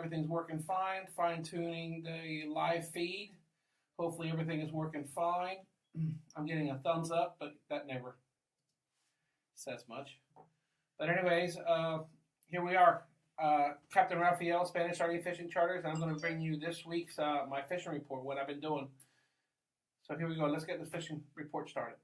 everything's working fine. Fine tuning the live feed. Hopefully everything is working fine. I'm getting a thumbs up, but that never says much. But anyways, here we are. Captain Raphael, Spanish RV Fishing Charters, and I'm going to bring you this week's my fishing report, what I've been doing. So here we go. Let's get the fishing report started.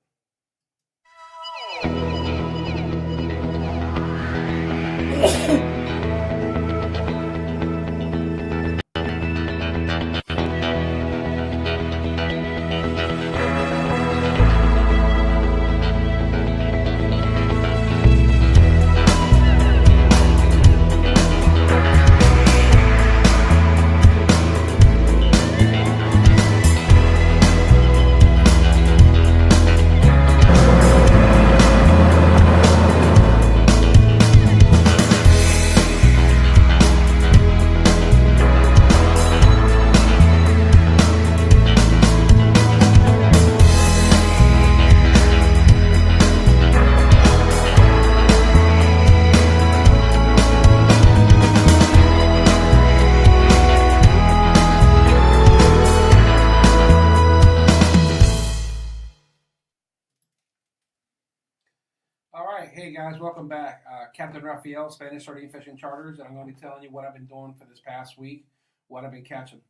All right, hey guys, welcome back. Captain Raphael, Spanish RV Fishing Charters, and I'm going to be telling you what I've been doing for this past week, what I've been catching.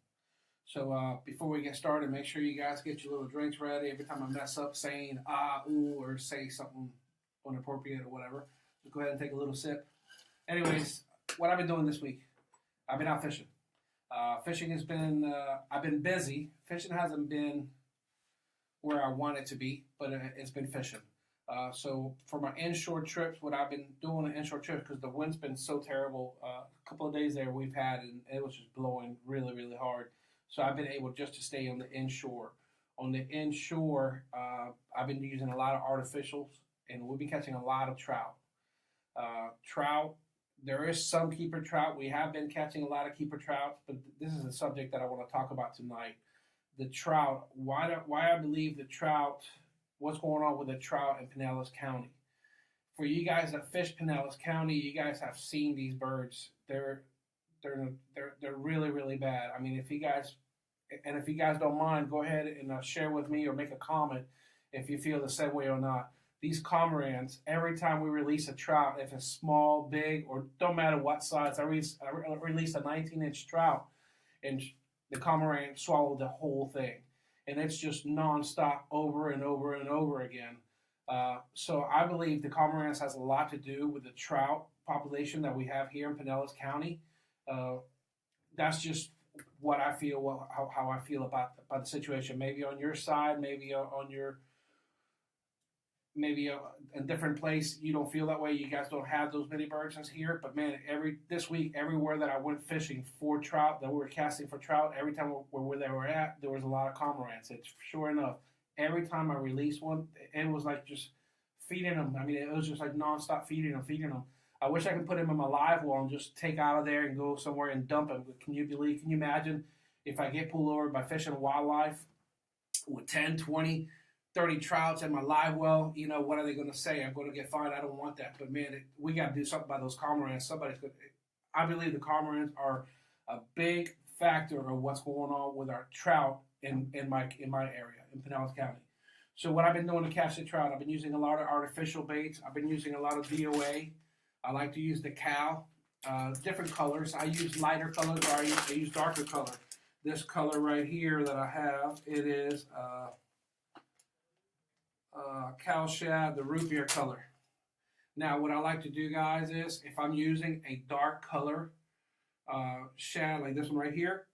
So before we get started, make sure you guys get your little drinks ready. Every time I mess up saying ooh, or say something inappropriate or whatever, just go ahead and take a little sip. Anyways, what I've been doing this week, I've been out fishing. Fishing has been, I've been busy. Fishing hasn't been where I want it to be, but it's been fishing. So for my inshore trips, what I've been doing on inshore trips, because the wind's been so terrible, a couple of days there we've had, and it was just blowing really, really hard. So I've been able just to stay on the inshore. On the inshore, I've been using a lot of artificials, and we've been catching a lot of trout. Trout, there is some keeper trout. We have been catching a lot of keeper trout, but this is a subject that I want to talk about tonight. The trout, why I believe the trout, what's going on with the trout in Pinellas County. For you guys that fish Pinellas County, you guys have seen these birds. They're really, really bad. I mean, if you guys don't mind, go ahead and share with me or make a comment if you feel the same way or not. These cormorants, every time we release a trout, if it's small, big, or don't matter what size, I released a 19-inch trout, and the cormorant swallowed the whole thing. And it's just nonstop over and over and over again. So I believe the cormorants has a lot to do with the trout population that we have here in Pinellas County. That's just what I feel, how I feel about the situation. Maybe on your side, maybe on your, maybe a different place, you don't feel that way. You guys don't have those many birds as here. But man, this week, everywhere that I went fishing for trout, that we were casting for trout, every time where they were at, there was a lot of cormorants. It's sure enough, every time I released one, it was like just feeding them. I mean, it was just like nonstop feeding them. I wish I could put them in my live well and just take out of there and go somewhere and dump them. But can you imagine if I get pulled over by Fish and Wildlife with 10, 20, 30 trouts in my live well, what are they going to say? I'm going to get fined. I don't want that. But man, we got to do something about those cormorants. I believe the cormorants are a big factor of what's going on with our trout in my area in Pinellas County. So what I've been doing to catch the trout, I've been using a lot of artificial baits. I've been using a lot of DOA. I like to use the Cal, different colors. I use lighter colors, or I use darker color. This color right here that I have, it is Cal Shad, the root beer color. Now, what I like to do, guys, is if I'm using a dark color shad like this one right here,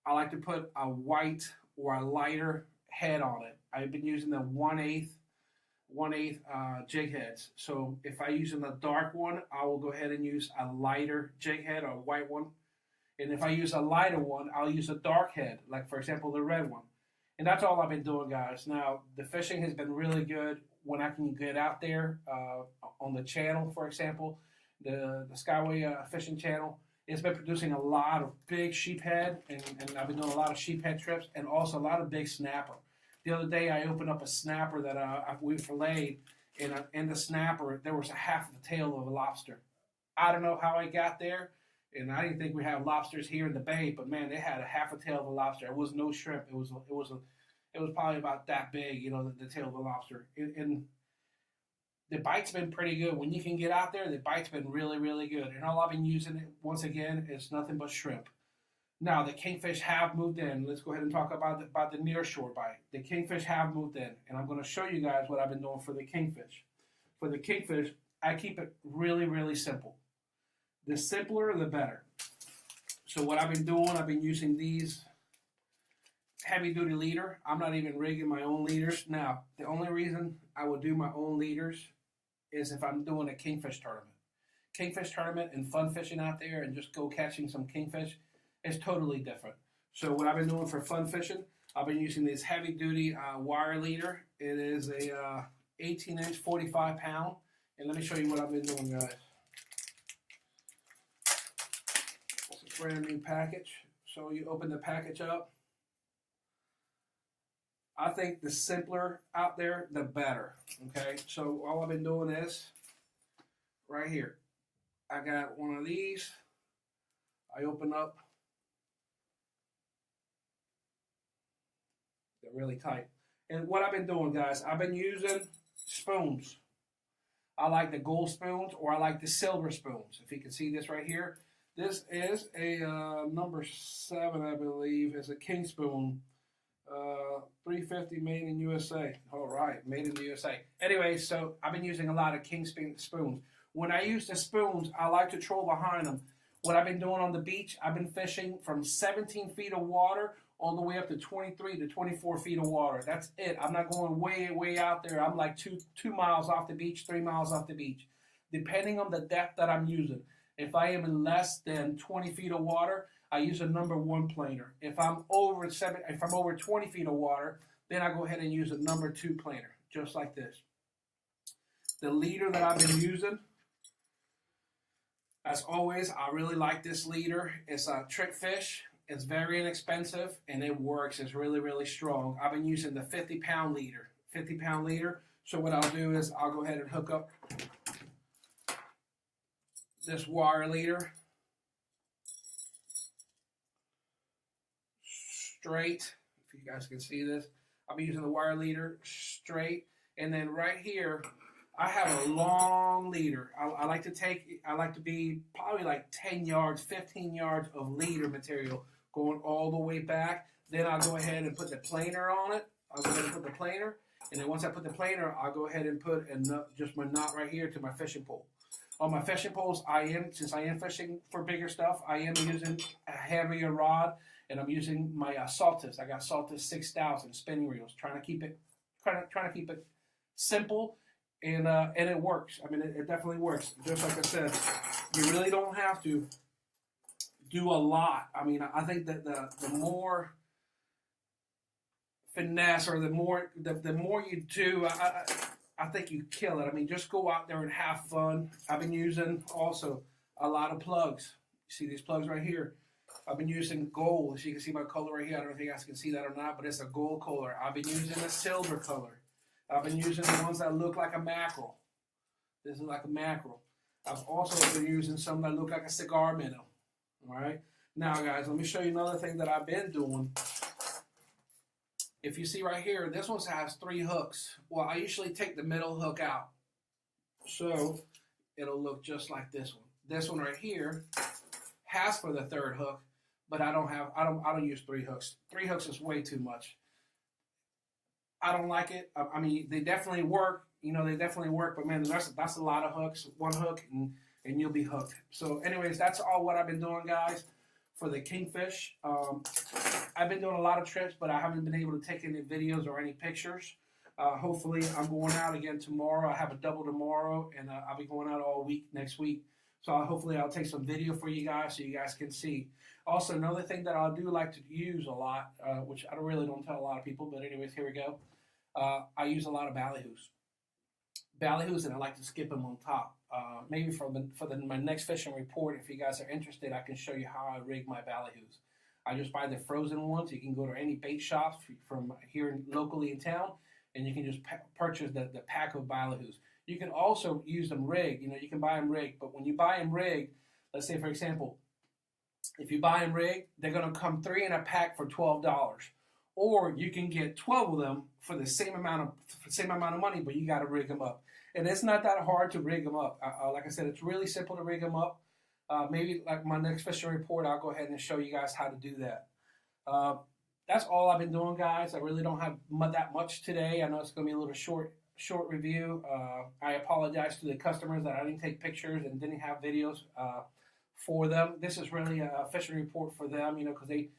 I like to put a white or a lighter head on it. I've been using the 1/8 jig heads. So if I use the dark one, I will go ahead and use a lighter jig head or a white one. And if I use a lighter one, I'll use a dark head, like for example the red one. And that's all I've been doing, guys. Now, the fishing has been really good when I can get out there on the channel, for example, the Skyway fishing channel. It's been producing a lot of big sheephead, and I've been doing a lot of sheephead trips and also a lot of big snapper. The other day, I opened up a snapper that we filleted, and in the snapper, there was a half of the tail of a lobster. I don't know how I got there. And I didn't think we have lobsters here in the bay, but man, they had a half a tail of a lobster. It was no shrimp. It was probably about that big, you know, the tail of a lobster. And the bite's been pretty good. When you can get out there, the bite's been really, really good. And all I've been using it once again is nothing but shrimp. Now the kingfish have moved in. Let's go ahead and talk about the near shore bite. The kingfish have moved in, and I'm going to show you guys what I've been doing for the kingfish. For the kingfish, I keep it really, really simple. The simpler, the better. So what I've been doing, I've been using these heavy-duty leader. I'm not even rigging my own leaders. Now, the only reason I would do my own leaders is if I'm doing a kingfish tournament. Kingfish tournament and fun fishing out there and just go catching some kingfish is totally different. So what I've been doing for fun fishing, I've been using this heavy-duty wire leader. It is a 18-inch, 45-pound. And let me show you what I've been doing, guys. It's a brand new package. So you open the package up. I think the simpler out there, the better. Okay, so all I've been doing is right here. I got one of these. I open up. They're really tight. And what I've been doing, guys, I've been using spoons. I like the gold spoons or I like the silver spoons. If you can see this right here. This is a number 7, I believe. It's a king spoon. 350 made in USA. All right, made in the USA. Anyway, so I've been using a lot of king spoons. When I use the spoons, I like to troll behind them. What I've been doing on the beach, I've been fishing from 17 feet of water all the way up to 23 to 24 feet of water. That's it. I'm not going way out there. I'm like 2 miles off the beach, 3 miles off the beach, depending on the depth that I'm using. If I am in less than 20 feet of water, I use a number 1 planer. If I'm over 20 feet of water, then I go ahead and use a number 2 planer, just like this. The leader that I've been using, as always, I really like this leader. It's a trick fish. It's very inexpensive and it works. It's really, really strong. I've been using the 50-pound leader. 50-pound leader. So what I'll do is I'll go ahead and hook up this wire leader straight. If you guys can see this, I'll be using the wire leader straight, and then right here I have a long leader. I like to be probably like 10 yards, 15 yards of leader material going all the way back. Then I'll go ahead and put the planer on it. I'll go ahead and put the planer, and then once I put the planer, I'll go ahead and put a nut, just my knot right here to my fishing pole. On my fishing poles, since I am fishing for bigger stuff, I am using a heavier rod, and I'm using my Saltus. I got Saltus 6000 spinning reels, trying to keep it simple, and it works. I mean, it definitely works. Just like I said, you really don't have to do a lot. I mean, I think that the more finesse or the more you do, I think you kill it. I mean, just go out there and have fun. I've been using also a lot of plugs. You see these plugs right here? I've been using gold. As you can see my color right here. I don't know if you guys can see that or not, but it's a gold color. I've been using a silver color. I've been using the ones that look like a mackerel. This is like a mackerel. I've also been using some that look like a cigar minnow. All right? Now, guys, let me show you another thing that I've been doing. If you see right here, this one has 3 hooks. Well, I usually take the middle hook out. So it'll look just like this one. This one right here has for the 3rd hook, but I don't use 3 hooks. 3 hooks is way too much. I don't like it. I mean, they definitely work. You know, they definitely work, but man, that's a lot of hooks. 1 hook and you'll be hooked. So anyways, that's all what I've been doing, guys, for the kingfish. I've been doing a lot of trips, but I haven't been able to take any videos or any pictures. Hopefully, I'm going out again tomorrow. I have a double tomorrow, and I'll be going out all week next week. So hopefully I'll take some video for you guys so you guys can see. Also, another thing that I do like to use a lot, which I really don't tell a lot of people, but anyways, here we go. I use a lot of ballyhoos. Ballyhoos, and I like to skip them on top. Maybe for my next fishing report, if you guys are interested, I can show you how I rig my ballyhoos. I just buy the frozen ones. You can go to any bait shops from here locally in town, and you can just purchase the pack of ballyhoos. You can also use them rigged. You know, you can buy them rigged, but when you buy them rigged, let's say, for example, If you buy them rigged, they're going to come 3 in a pack for $12. Or you can get 12 of them for the same amount of money, but you got to rig them up. And it's not that hard to rig them up. Like I said, it's really simple to rig them up. Maybe like my next fishing report, I'll go ahead and show you guys how to do that. That's all I've been doing, guys. I really don't have that much today. I know it's going to be a little short review. I apologize to the customers that I didn't take pictures and didn't have videos for them. This is really a fishing report for them, because they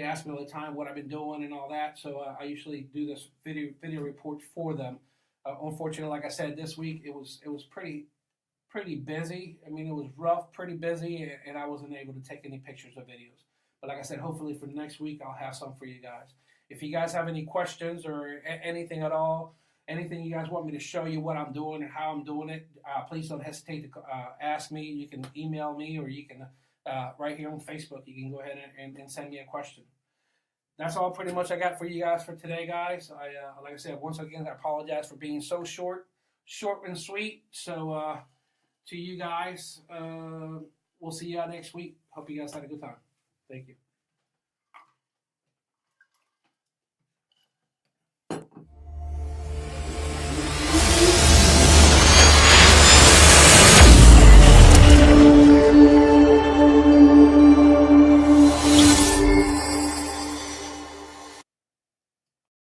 ask me all the time what I've been doing and all that. So I usually do this video report for them. Unfortunately, like I said, this week it was pretty busy. I mean, it was rough, pretty busy, and I wasn't able to take any pictures or videos. But like I said, hopefully for next week I'll have some for you guys. If you guys have any questions or anything at all, anything you guys want me to show you what I'm doing and how I'm doing it, please don't hesitate to ask me. You can email me, or you can right here on Facebook. You can go ahead and send me a question. That's all pretty much I got for you guys for today, guys. Like I said, once again, I apologize for being so short and sweet. So to you guys, we'll see you next week. Hope you guys had a good time. Thank you.